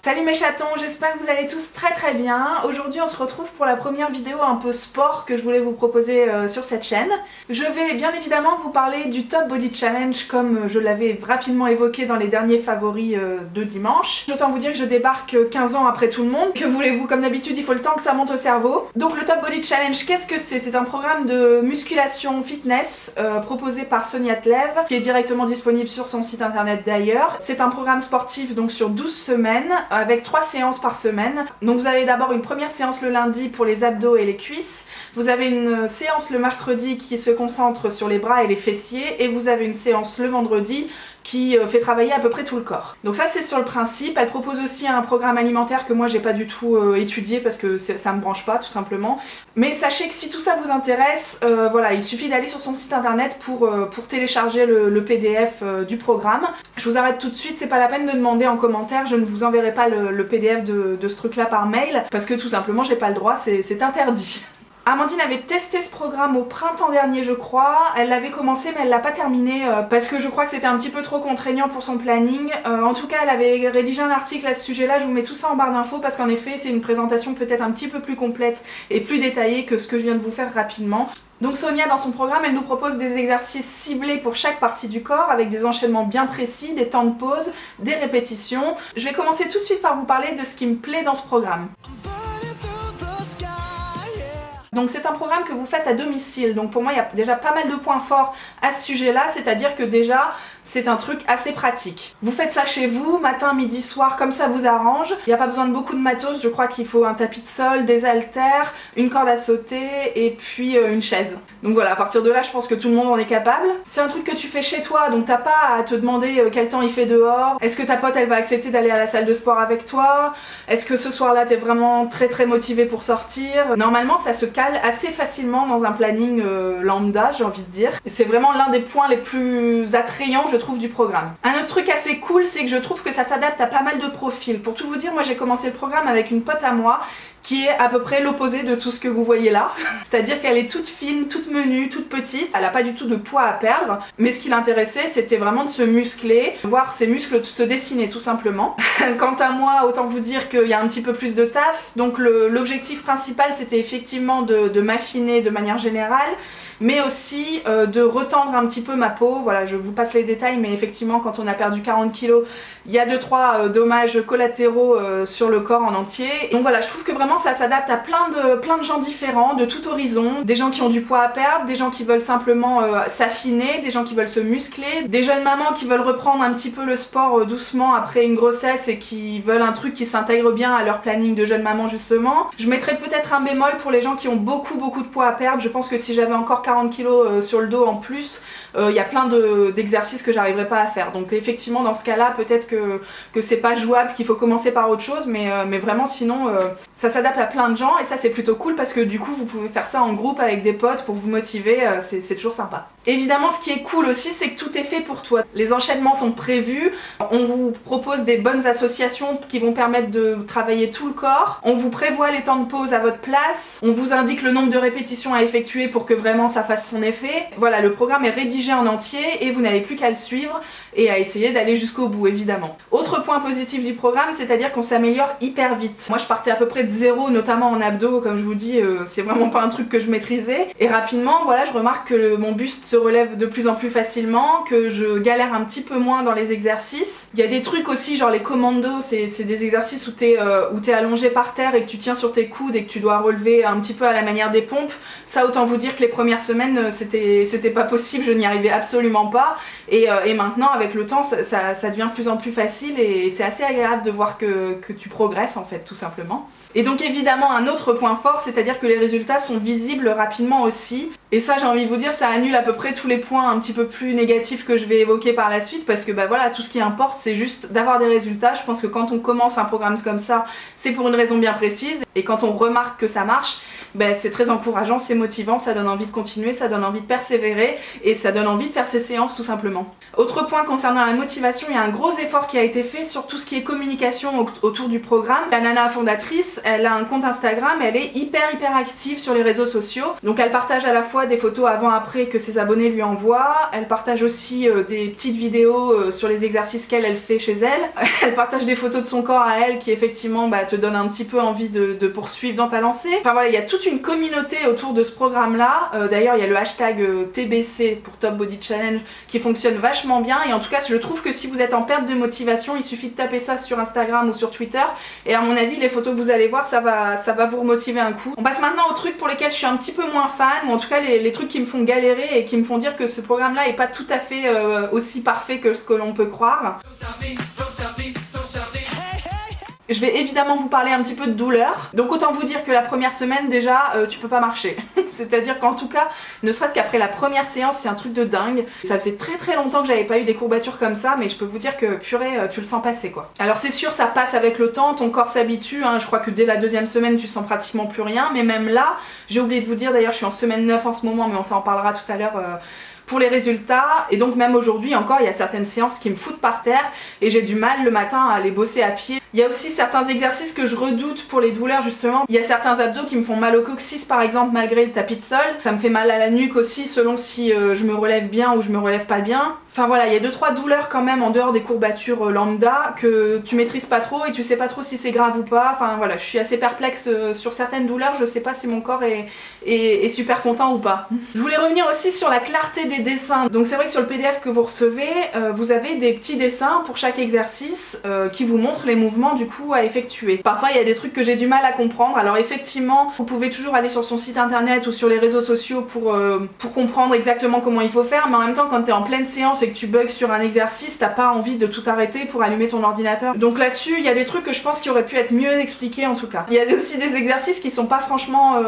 Salut mes chatons, j'espère que vous allez tous très bien. Aujourd'hui on se retrouve pour la première vidéo un peu sport que je voulais vous proposer sur cette chaîne. Je vais bien évidemment vous parler du Top Body Challenge comme je l'avais rapidement évoqué dans les derniers favoris de dimanche. Autant vous dire que je débarque 15 ans après tout le monde. Que voulez-vous, comme d'habitude il faut le temps que ça monte au cerveau. Donc le Top Body Challenge, qu'est-ce que c'est? C'est un programme de musculation fitness proposé par Sonia Tlev qui est directement disponible sur son site internet d'ailleurs. C'est un programme sportif donc sur 12 semaines avec 3 séances par semaine. Donc vous avez d'abord une première séance le lundi pour les abdos et les cuisses, vous avez une séance le mercredi qui se concentre sur les bras et les fessiers, et vous avez une séance le vendredi qui fait travailler à peu près tout le corps. Donc ça c'est sur le principe. Elle propose aussi un programme alimentaire que moi j'ai pas du tout étudié parce que ça me branche pas tout simplement. Mais sachez que si tout ça vous intéresse, voilà, il suffit d'aller sur son site internet pour télécharger le PDF du programme. Je vous arrête tout de suite, c'est pas la peine de demander en commentaire, je ne vous enverrai pas le PDF de ce truc là par mail parce que tout simplement j'ai pas le droit, c'est interdit. Amandine avait testé ce programme au printemps dernier je crois, elle l'avait commencé mais elle l'a pas terminé parce que je crois que c'était un petit peu trop contraignant pour son planning. En tout cas elle avait rédigé un article à ce sujet là, je vous mets tout ça en barre d'infos parce qu'en effet c'est une présentation peut-être un petit peu plus complète et plus détaillée que ce que je viens de vous faire rapidement. Donc Sonia dans son programme elle nous propose des exercices ciblés pour chaque partie du corps avec des enchaînements bien précis, des temps de pause, des répétitions. Je vais commencer tout de suite par vous parler de ce qui me plaît dans ce programme. Donc c'est un programme que vous faites à domicile, donc pour moi il y a déjà pas mal de points forts à ce sujet-là, c'est-à-dire que déjà c'est un truc assez pratique. Vous faites ça chez vous, matin, midi, soir, comme ça vous arrange. Il n'y a pas besoin de beaucoup de matos, je crois qu'il faut un tapis de sol, des haltères, une corde à sauter et puis une chaise. Donc voilà, à partir de là je pense que tout le monde en est capable. C'est un truc que tu fais chez toi, donc t'as pas à te demander quel temps il fait dehors. Est-ce que ta pote elle va accepter d'aller à la salle de sport avec toi? Est-ce que ce soir-là t'es vraiment très motivé pour sortir? Normalement ça se calme assez facilement dans un planning lambda, j'ai envie de dire. C'est vraiment l'un des points les plus attrayants je trouve du programme. Un autre truc assez cool c'est que je trouve que ça s'adapte à pas mal de profils. Pour tout vous dire, moi j'ai commencé le programme avec une pote à moi qui est à peu près l'opposé de tout ce que vous voyez là. C'est-à-dire qu'elle est toute fine, toute menue, toute petite. Elle a pas du tout de poids à perdre. Mais ce qui l'intéressait, c'était vraiment de se muscler, voir ses muscles se dessiner tout simplement. Quant à moi, autant vous dire qu'il y a un petit peu plus de taf. Donc l'objectif principal, c'était effectivement de m'affiner de manière générale, mais aussi de retendre un petit peu ma peau. Voilà, je vous passe les détails, mais effectivement, quand on a perdu 40 kilos, il y a 2-3 dommages collatéraux sur le corps en entier. Donc voilà, je trouve que vraiment ça s'adapte à plein de gens différents, de tout horizon. Des gens qui ont du poids à perdre, des gens qui veulent simplement s'affiner, des gens qui veulent se muscler, des jeunes mamans qui veulent reprendre un petit peu le sport doucement après une grossesse et qui veulent un truc qui s'intègre bien à leur planning de jeune maman justement. Je mettrais peut-être un bémol pour les gens qui ont beaucoup de poids à perdre. Je pense que si j'avais encore 40 kilos sur le dos en plus, il y a plein d'exercices que j'arriverais pas à faire. Donc effectivement dans ce cas-là peut-être que c'est pas jouable, qu'il faut commencer par autre chose, mais vraiment sinon ça s'adapte à plein de gens et ça c'est plutôt cool parce que du coup vous pouvez faire ça en groupe avec des potes pour vous motiver, c'est toujours sympa. Évidemment ce qui est cool aussi c'est que tout est fait pour toi. Les enchaînements sont prévus, on vous propose des bonnes associations qui vont permettre de travailler tout le corps, on vous prévoit les temps de pause à votre place, on vous indique le nombre de répétitions à effectuer pour que vraiment ça fasse son effet. Voilà, le programme est rédigé en entier et vous n'avez plus qu'à le suivre et à essayer d'aller jusqu'au bout évidemment. Autre point positif du programme, c'est-à-dire qu'on s'améliore hyper vite. Moi je partais à peu près de zéro, notamment en abdos, comme je vous dis, c'est vraiment pas un truc que je maîtrisais. Et rapidement, voilà, je remarque que mon buste se relève de plus en plus facilement, que je galère un petit peu moins dans les exercices. Il y a des trucs aussi, genre les commandos, c'est des exercices où t'es allongé par terre et que tu tiens sur tes coudes et que tu dois relever un petit peu à la manière des pompes. Ça, autant vous dire que les premières semaines, c'était pas possible, je n'y arrivais absolument pas. Et maintenant, avec le temps, ça devient de plus en plus facile et c'est assez agréable de voir que tu progresses en fait, tout simplement. Et donc évidemment un autre point fort, c'est-à-dire que les résultats sont visibles rapidement aussi. Et ça j'ai envie de vous dire, ça annule à peu près tous les points un petit peu plus négatifs que je vais évoquer par la suite parce que bah voilà, tout ce qui importe c'est juste d'avoir des résultats. Je pense que quand on commence un programme comme ça, c'est pour une raison bien précise et quand on remarque que ça marche, bah, c'est très encourageant, c'est motivant, ça donne envie de continuer, ça donne envie de persévérer et ça donne envie de faire ses séances tout simplement. Autre point concernant la motivation, il y a un gros effort qui a été fait sur tout ce qui est communication autour du programme. La nana fondatrice, elle a un compte Instagram, elle est hyper active sur les réseaux sociaux. Donc elle partage à la fois des photos avant-après que ses abonnés lui envoient, elle partage aussi des petites vidéos sur les exercices qu'elle fait chez elle. Elle partage des photos de son corps à elle qui effectivement te donne un petit peu envie de poursuivre dans ta lancée. Enfin voilà, il y a toute une communauté autour de ce programme-là. D'ailleurs, il y a le hashtag TBC pour Top Body Challenge qui fonctionne vachement bien. Et en tout cas, je trouve que si vous êtes en perte de motivation, il suffit de taper ça sur Instagram ou sur Twitter. Et à mon avis, les photos que vous allez voir, ça va vous remotiver un coup. On passe maintenant aux trucs pour lesquels je suis un petit peu moins fan, ou en tout cas les trucs qui me font galérer et qui me font dire que ce programme-là est pas tout à fait aussi parfait que ce que l'on peut croire. Je vais évidemment vous parler un petit peu de douleur. Donc autant vous dire que la première semaine déjà, tu peux pas marcher. C'est-à-dire qu'en tout cas, ne serait-ce qu'après la première séance, c'est un truc de dingue. Ça faisait très longtemps que j'avais pas eu des courbatures comme ça, mais je peux vous dire que purée, tu le sens passer quoi. Alors c'est sûr, ça passe avec le temps, ton corps s'habitue, hein. Je crois que dès la deuxième semaine, tu sens pratiquement plus rien. Mais même là, j'ai oublié de vous dire, d'ailleurs je suis en semaine 9 en ce moment, mais on s'en parlera tout à l'heure pour les résultats. Et donc même aujourd'hui encore, il y a certaines séances qui me foutent par terre et j'ai du mal le matin à aller bosser à pied. Il y a aussi certains exercices que je redoute pour les douleurs justement. Il y a certains abdos qui me font mal au coccyx par exemple malgré le tapis de sol. Ça me fait mal à la nuque aussi selon si je me relève bien ou je me relève pas bien. Enfin voilà, il y a 2-3 douleurs quand même en dehors des courbatures lambda que tu maîtrises pas trop et tu sais pas trop si c'est grave ou pas. Enfin voilà, je suis assez perplexe sur certaines douleurs, je sais pas si mon corps est super content ou pas. Je voulais revenir aussi sur la clarté des dessins. Donc c'est vrai que sur le PDF que vous recevez, vous avez des petits dessins pour chaque exercice qui vous montrent les mouvements du coup à effectuer. Parfois il y a des trucs que j'ai du mal à comprendre, alors effectivement vous pouvez toujours aller sur son site internet ou sur les réseaux sociaux pour comprendre exactement comment il faut faire, mais en même temps quand t'es en pleine séance et que tu bugs sur un exercice, t'as pas envie de tout arrêter pour allumer ton ordinateur. Donc là-dessus, il y a des trucs que je pense qui auraient pu être mieux expliqués en tout cas. Il y a aussi des exercices qui sont pas franchement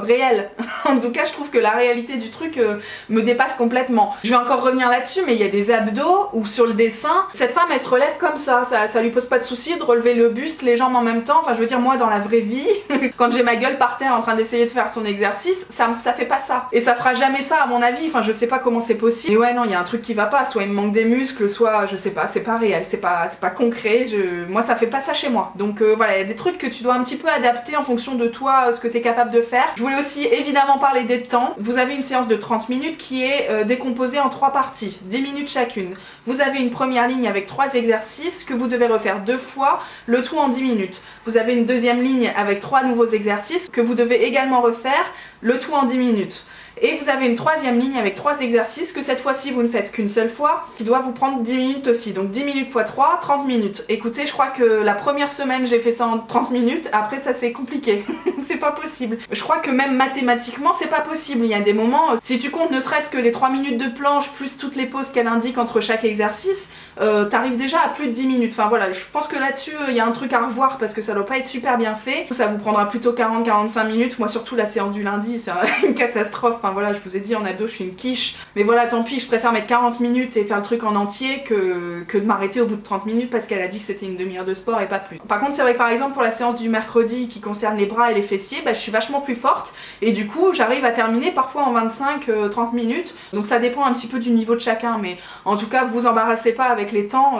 réels. En tout cas, je trouve que la réalité du truc me dépasse complètement. Je vais encore revenir là-dessus, mais il y a des abdos où sur le dessin, cette femme elle se relève comme ça lui pose pas de souci de relever le buste, les jambes en même temps. Enfin je veux dire, moi dans la vraie vie, quand j'ai ma gueule par terre en train d'essayer de faire son exercice, ça fait pas ça. Et ça fera jamais ça à mon avis, enfin je sais pas comment c'est possible. Mais ouais non, il y a un truc qui va pas, soit il me manque des muscles, soit je sais pas, c'est pas réel, c'est pas concret, moi ça fait pas ça chez moi. Donc voilà, il y a des trucs que tu dois un petit peu adapter en fonction de toi, ce que t'es capable de faire. Je voulais aussi évidemment parler des temps. Vous avez une séance de 30 minutes qui est décomposée en 3 parties, 10 minutes chacune. Vous avez une première ligne avec 3 exercices que vous devez refaire 2 fois, le tout en 10 minutes. Vous avez une deuxième ligne avec 3 nouveaux exercices que vous devez également refaire, le tout en 10 minutes. Et vous avez une troisième ligne avec 3 exercices que cette fois-ci vous ne faites qu'une seule fois, qui doit vous prendre 10 minutes aussi. Donc 10 minutes x 3, 30 minutes. Écoutez, je crois que la première semaine j'ai fait ça en 30 minutes, après ça c'est compliqué. C'est pas possible. Je crois que même mathématiquement c'est pas possible. Il y a des moments, si tu comptes ne serait-ce que les 3 minutes de planche plus toutes les pauses qu'elle indique entre chaque exercice, t'arrives déjà à plus de 10 minutes. Enfin voilà, je pense que là-dessus il y a un truc à revoir parce que ça doit pas être super bien fait. Ça vous prendra plutôt 40-45 minutes. Moi surtout la séance du lundi, c'est une catastrophe. Enfin voilà, je vous ai dit en abdos je suis une quiche, mais voilà tant pis, je préfère mettre 40 minutes et faire le truc en entier que de m'arrêter au bout de 30 minutes parce qu'elle a dit que c'était une demi-heure de sport et pas plus. Par contre c'est vrai que par exemple pour la séance du mercredi qui concerne les bras et les fessiers, je suis vachement plus forte et du coup j'arrive à terminer parfois en 25-30 minutes, donc ça dépend un petit peu du niveau de chacun, mais en tout cas vous embarrassez pas avec les temps,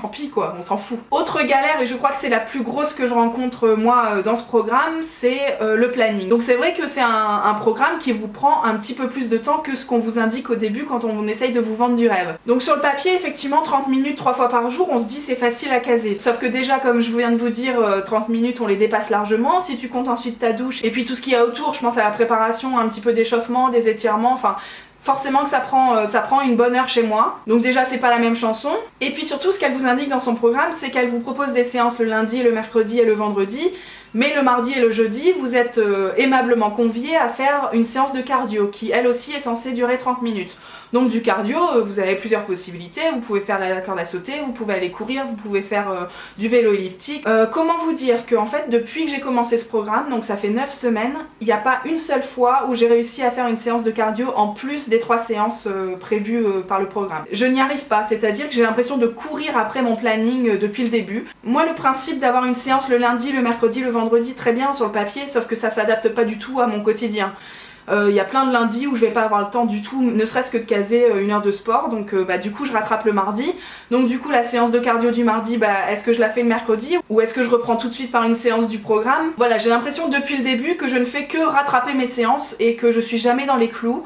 tant pis quoi, on s'en fout. Autre galère, et je crois que c'est la plus grosse que je rencontre moi dans ce programme, c'est le planning. Donc c'est vrai que c'est un programme qui vous prend un petit peu plus de temps que ce qu'on vous indique au début quand on essaye de vous vendre du rêve. Donc sur le papier, effectivement 30 minutes 3 fois par jour, on se dit c'est facile à caser. Sauf que déjà comme je viens de vous dire, 30 minutes on les dépasse largement. Si tu comptes ensuite ta douche et puis tout ce qu'il y a autour, je pense à la préparation, un petit peu d'échauffement, des étirements, enfin forcément que ça prend une bonne heure chez moi. Donc déjà c'est pas la même chanson. Et puis surtout ce qu'elle vous indique dans son programme, c'est qu'elle vous propose des séances le lundi, le mercredi et le vendredi. Mais le mardi et le jeudi, vous êtes aimablement conviés à faire une séance de cardio qui elle aussi est censée durer 30 minutes. Donc du cardio, vous avez plusieurs possibilités, vous pouvez faire la corde à sauter, vous pouvez aller courir, vous pouvez faire du vélo elliptique. Comment vous dire que en fait depuis que j'ai commencé ce programme, donc ça fait 9 semaines, il n'y a pas une seule fois où j'ai réussi à faire une séance de cardio en plus des 3 séances prévues par le programme. Je n'y arrive pas, c'est-à-dire que j'ai l'impression de courir après mon planning depuis le début. Moi le principe d'avoir une séance le lundi, le mercredi, le vendredi, très bien sur le papier, sauf que ça s'adapte pas du tout à mon quotidien. Il y a plein de lundis où je vais pas avoir le temps du tout, ne serait-ce que de caser 1 heure de sport, donc du coup je rattrape le mardi. Donc du coup la séance de cardio du mardi, est-ce que je la fais le mercredi ou est-ce que je reprends tout de suite par une séance du programme? Voilà, j'ai l'impression depuis le début que je ne fais que rattraper mes séances et que je suis jamais dans les clous.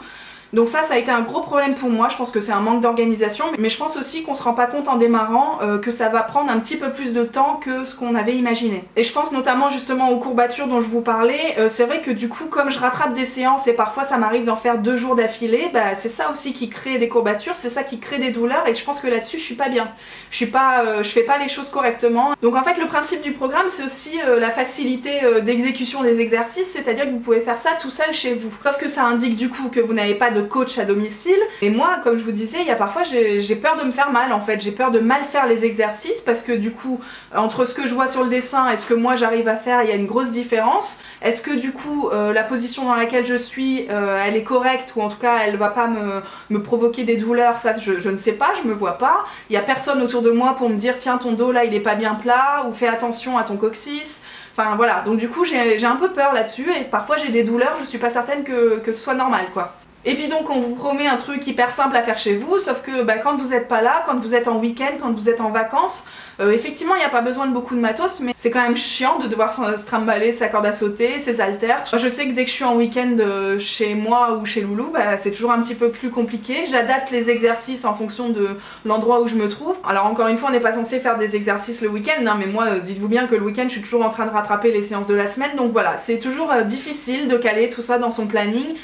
Donc ça a été un gros problème pour moi, je pense que c'est un manque d'organisation, mais je pense aussi qu'on se rend pas compte en démarrant que ça va prendre un petit peu plus de temps que ce qu'on avait imaginé. Et je pense notamment justement aux courbatures dont je vous parlais, c'est vrai que du coup comme je rattrape des séances et parfois ça m'arrive d'en faire 2 jours d'affilée, c'est ça aussi qui crée des courbatures, c'est ça qui crée des douleurs et je pense que là-dessus je suis pas bien. Je fais pas les choses correctement. Donc en fait le principe du programme c'est aussi la facilité d'exécution des exercices, c'est-à-dire que vous pouvez faire ça tout seul chez vous. Sauf que ça indique du coup que vous n'avez pas de coach à domicile et moi comme je vous disais il y a parfois j'ai peur de me faire mal en fait, j'ai peur de mal faire les exercices parce que du coup entre ce que je vois sur le dessin et ce que moi j'arrive à faire il y a une grosse différence. Est-ce que du coup la position dans laquelle je suis elle est correcte ou en tout cas elle va pas me provoquer des douleurs, ça je ne sais pas, je me vois pas, il y a personne autour de moi pour me dire tiens ton dos là il est pas bien plat ou fais attention à ton coccyx. Enfin voilà, donc du coup j'ai un peu peur là-dessus et parfois j'ai des douleurs, je suis pas certaine que ce soit normal quoi. Et puis donc on vous promet un truc hyper simple à faire chez vous, sauf que quand vous êtes pas là, quand vous êtes en week-end, quand vous êtes en vacances, effectivement il n'y a pas besoin de beaucoup de matos, mais c'est quand même chiant de devoir se trimballer sa corde à sauter, ses haltères. Je sais que dès que je suis en week-end chez moi ou chez Loulou, c'est toujours un petit peu plus compliqué. J'adapte les exercices en fonction de l'endroit où je me trouve. Alors encore une fois on n'est pas censé faire des exercices le week-end, hein, mais moi dites-vous bien que le week-end je suis toujours en train de rattraper les séances de la semaine, donc voilà, c'est toujours difficile de caler tout ça dans son planning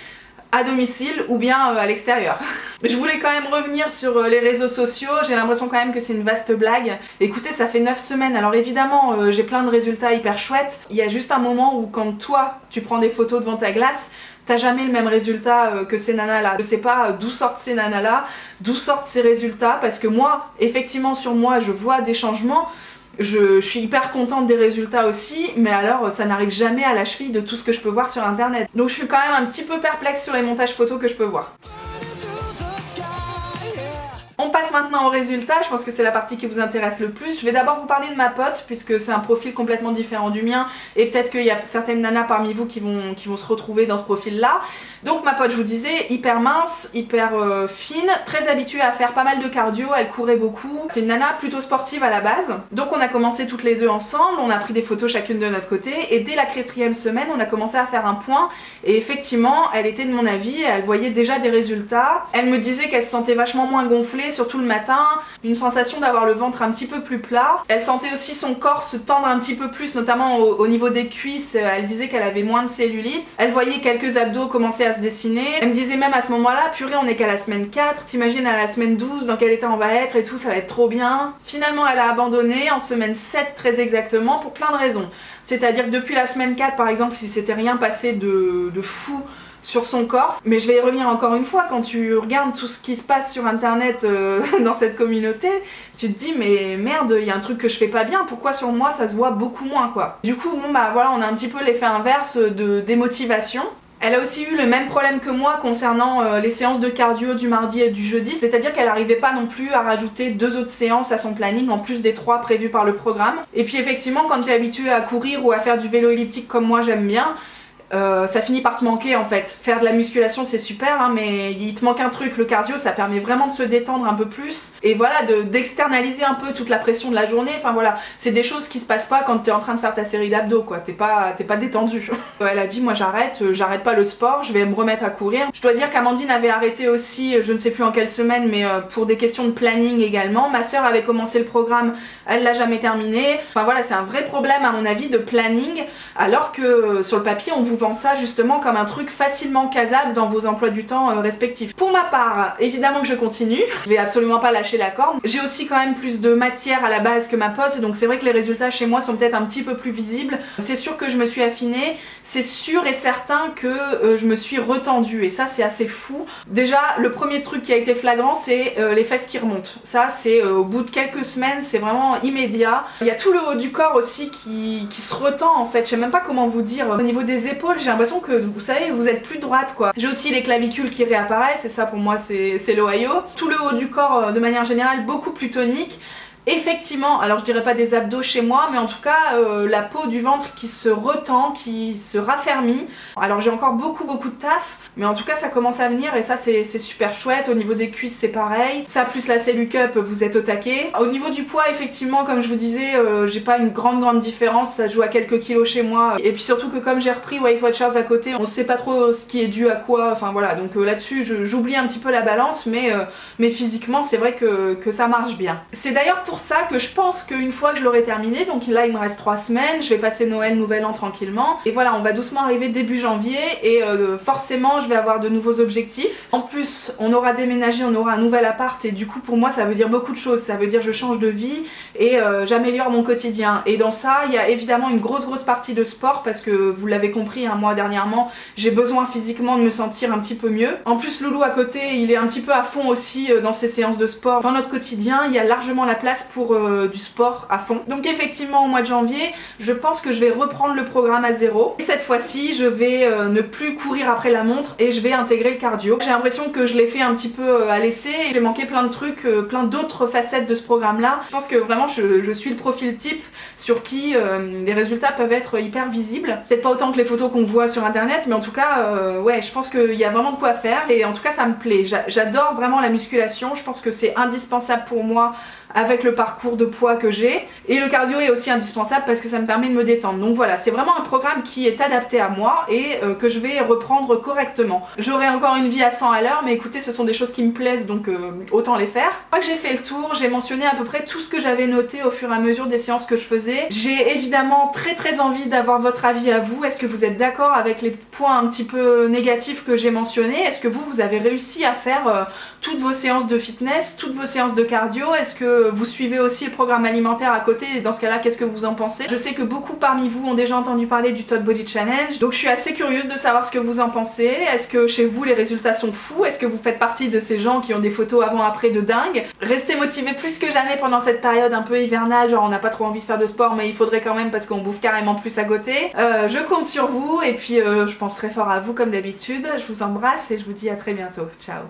à domicile ou bien à l'extérieur. Je voulais quand même revenir sur les réseaux sociaux, j'ai l'impression quand même que c'est une vaste blague. Écoutez, ça fait 9 semaines, alors évidemment j'ai plein de résultats hyper chouettes. Il y a juste un moment où quand toi tu prends des photos devant ta glace, t'as jamais le même résultat que ces nanas là. Je sais pas d'où sortent ces nanas là, d'où sortent ces résultats, parce que moi, effectivement sur moi je vois des changements. Je suis hyper contente des résultats aussi, mais alors ça n'arrive jamais à la cheville de tout ce que je peux voir sur internet. Donc je suis quand même un petit peu perplexe sur les montages photos que je peux voir. On passe maintenant aux résultats, je pense que c'est la partie qui vous intéresse le plus. Je vais d'abord vous parler de ma pote, puisque c'est un profil complètement différent du mien, et peut-être qu'il y a certaines nanas parmi vous qui vont se retrouver dans ce profil-là. Donc ma pote, je vous disais, hyper mince, hyper fine, très habituée à faire pas mal de cardio, elle courait beaucoup. C'est une nana plutôt sportive à la base. Donc on a commencé toutes les deux ensemble, on a pris des photos chacune de notre côté, et dès la 4e semaine, on a commencé à faire un point, et effectivement, elle était de mon avis, elle voyait déjà des résultats. Elle me disait qu'elle se sentait vachement moins gonflée, surtout le matin, une sensation d'avoir le ventre un petit peu plus plat. Elle sentait aussi son corps se tendre un petit peu plus, notamment au niveau des cuisses. Elle disait qu'elle avait moins de cellulite. Elle voyait quelques abdos commencer à se dessiner. Elle me disait même à ce moment-là, purée, on est qu'à la semaine 4, t'imagines à la semaine 12 dans quel état on va être et tout, ça va être trop bien. Finalement, elle a abandonné en semaine 7 très exactement pour plein de raisons. C'est-à-dire que depuis la semaine 4 par exemple, si c'était rien passé de fou sur son corps, mais je vais y revenir encore une fois, quand tu regardes tout ce qui se passe sur internet dans cette communauté, tu te dis mais merde, il y a un truc que je fais pas bien, pourquoi sur moi ça se voit beaucoup moins quoi. Du coup bon voilà, on a un petit peu l'effet inverse de démotivation. Elle a aussi eu le même problème que moi concernant les séances de cardio du mardi et du jeudi, c'est-à-dire qu'elle n'arrivait pas non plus à rajouter 2 autres séances à son planning en plus des 3 prévues par le programme. Et puis effectivement, quand tu es habitué à courir ou à faire du vélo elliptique comme moi j'aime bien, ça finit par te manquer en fait. Faire de la musculation c'est super hein, mais il te manque un truc, le cardio ça permet vraiment de se détendre un peu plus et voilà d'externaliser un peu toute la pression de la journée, enfin voilà, c'est des choses qui se passent pas quand t'es en train de faire ta série d'abdos quoi, t'es pas détendu. Elle a dit moi j'arrête pas le sport, je vais me remettre à courir. Je dois dire qu'Amandine avait arrêté aussi, je ne sais plus en quelle semaine, mais pour des questions de planning également. Ma soeur avait commencé le programme, elle l'a jamais terminé. Enfin voilà, c'est un vrai problème à mon avis de planning, alors que sur le papier on vous vend ça justement comme un truc facilement casable dans vos emplois du temps respectifs. Pour ma part, évidemment que je continue, je vais absolument pas lâcher la corde. J'ai aussi quand même plus de matière à la base que ma pote, donc c'est vrai que les résultats chez moi sont peut-être un petit peu plus visibles. C'est sûr que je me suis affinée, c'est sûr et certain que je me suis retendue et ça c'est assez fou. Déjà le premier truc qui a été flagrant c'est les fesses qui remontent. Ça c'est au bout de quelques semaines, c'est vraiment immédiat. Il y a tout le haut du corps aussi qui se retend en fait, je sais même pas comment vous dire. Au niveau des épaules, j'ai l'impression que vous savez, vous êtes plus droite quoi. J'ai aussi les clavicules qui réapparaissent et ça pour moi c'est l'Ohio. Tout le haut du corps de manière générale beaucoup plus tonique. effectivement, alors je dirais pas des abdos chez moi, mais en tout cas la peau du ventre qui se retend, qui se raffermit. Alors j'ai encore beaucoup de taf, mais en tout cas ça commence à venir et ça c'est super chouette. Au niveau des cuisses c'est pareil, ça plus la Cellule Cup, vous êtes au taquet. Au niveau du poids, effectivement, comme je vous disais, j'ai pas une grande différence, ça joue à quelques kilos chez moi. Et puis surtout que comme j'ai repris Weight Watchers à côté, on sait pas trop ce qui est dû à quoi, enfin voilà, donc là-dessus j'oublie un petit peu la balance, mais physiquement c'est vrai que ça marche bien. C'est d'ailleurs pour ça que je pense qu'une fois que je l'aurai terminé, donc là il me reste 3 semaines, je vais passer Noël, Nouvel An tranquillement, et voilà, on va doucement arriver début janvier, et forcément je vais avoir de nouveaux objectifs. En plus, on aura déménagé, on aura un nouvel appart, et du coup pour moi ça veut dire beaucoup de choses, ça veut dire je change de vie, et j'améliore mon quotidien. Et dans ça, il y a évidemment une grosse partie de sport, parce que vous l'avez compris, hein, moi dernièrement, j'ai besoin physiquement de me sentir un petit peu mieux. En plus, Loulou à côté, il est un petit peu à fond aussi dans ses séances de sport. Dans notre quotidien, il y a largement la place pour du sport à fond. Donc effectivement, au mois de janvier, je pense que je vais reprendre le programme à zéro. Et cette fois-ci, je vais ne plus courir après la montre et je vais intégrer le cardio. J'ai l'impression que je l'ai fait un petit peu à l'essai, et j'ai manqué plein de trucs, plein d'autres facettes de ce programme-là. Je pense que vraiment, je suis le profil type sur qui les résultats peuvent être hyper visibles. Peut-être pas autant que les photos qu'on voit sur internet, mais en tout cas, ouais, je pense qu'il y a vraiment de quoi faire, et en tout cas ça me plaît. J'adore vraiment la musculation, je pense que c'est indispensable pour moi avec le parcours de poids que j'ai, et le cardio est aussi indispensable parce que ça me permet de me détendre. Donc voilà, c'est vraiment un programme qui est adapté à moi et que je vais reprendre correctement. J'aurai encore une vie à 100 à l'heure, mais écoutez, ce sont des choses qui me plaisent, donc autant les faire. Une fois que j'ai fait le tour, j'ai mentionné à peu près tout ce que j'avais noté au fur et à mesure des séances que je faisais. J'ai évidemment très envie d'avoir votre avis à vous. Est-ce que vous êtes d'accord avec les points un petit peu négatifs que j'ai mentionnés? Est-ce que vous avez réussi à faire toutes vos séances de fitness, toutes vos séances de cardio? Est-ce que vous suivez aussi le programme alimentaire à côté, et dans ce cas-là, qu'est-ce que vous en pensez? Je sais que beaucoup parmi vous ont déjà entendu parler du Top Body Challenge, donc je suis assez curieuse de savoir ce que vous en pensez. Est-ce que chez vous les résultats sont fous? Est-ce que vous faites partie de ces gens qui ont des photos avant-après de dingue? Restez motivés plus que jamais pendant cette période un peu hivernale, genre on n'a pas trop envie de faire de sport, mais il faudrait quand même parce qu'on bouffe carrément plus à côté. Je compte sur vous, et puis je pense très fort à vous comme d'habitude. Je vous embrasse et je vous dis à très bientôt. Ciao.